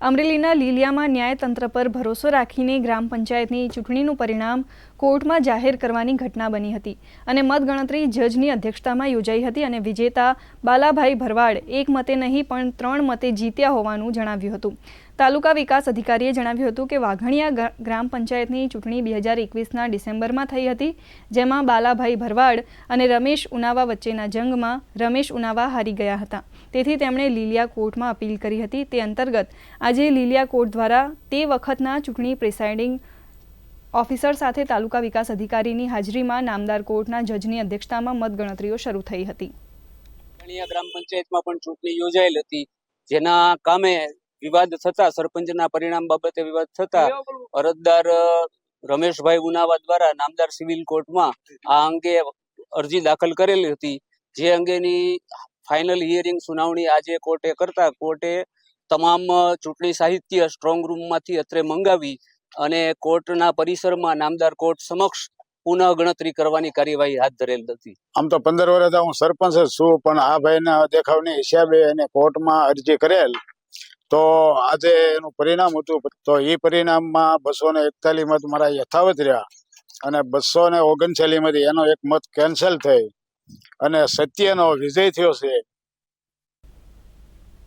અમરેલીના લીલિયામાં ન્યાયતંત્ર પર ભરોસો રાખીને ગ્રામ પંચાયતની ચૂંટણીનું પરિણામ કોર્ટમાં જાહેર કરવાની ઘટના બની હતી અને મતગણતરી જજની અધ્યક્ષતામાં યોજાઈ હતી અને વિજેતા બાલાભાઈ ભરવાડ એક મતે નહીં પણ 3 મતે જીત્યા હોવાનું જણાવ્યું હતું। તાલુકા વિકાસ અધિકારીએ જણાવ્યું હતું કે વાઘણિયા ગ્રામ પંચાયતની ચૂંટણી 2021ના ડિસેમ્બરમાં થઈ હતી, જેમાં બાલાભાઈ ભરવાડ અને રમેશ ઉનાવા વચ્ચેના જંગમાં રમેશ ઉનાવા હારી ગયા હતા। તેથી તેમણે લીલિયા કોર્ટમાં અપીલ કરી હતી। તે અંતર્ગત આજે લીલિયા કોર્ટ દ્વારા તે વખતના ચૂંટણી પ્રિસાઇડિંગ ઓફિસર સાથે તાલુકા વિકાસ અધિકારીની હાજરીમાં નામદાર કોર્ટના જજની અધ્યક્ષતામાં મતગણતરીઓ શરૂ થઈ હતી। વાઘણિયા ગ્રામ પંચાયતમાં પણ ચૂંટણી યોજાયેલ હતી, જેના કામે વિવાદ થતા, સરપંચના પરિણામ બાબતે વિવાદ થતા અરજદાર રમેશભાઈ ઉનાવા દ્વારા નામદાર સિવિલ કોર્ટમાં આ અંગે અરજી દાખલ કરેલી હતી, જે અંગેની ફાઇનલ હિયરિંગ સુનાવણી આજે કોર્ટે કરતા કોર્ટે તમામ ચૂંટણી સાહિત્ય સ્ટ્રોંગ રૂમમાંથી અત્રે મંગાવી અને કોર્ટના પરિસરમાં નામદાર કોર્ટ સમક્ષ પુનઃ ગણતરી કરવાની કાર્યવાહી હાથ ધરેલ હતી। આમ તો 15 વર્ષ હું સરપંચ જ છું, પણ આ ભાઈના દેખાવની હિસાબે એને કોર્ટમાં અરજી કરેલ, તો આજે એનું પરિણામ હતું, તો એ પરિણામમાં 241 મત મારા યથાવત રહ્યા અને 239 માંથી એનો એક મત કેન્સલ થઈ અને સત્યનો વિજય થયો છે।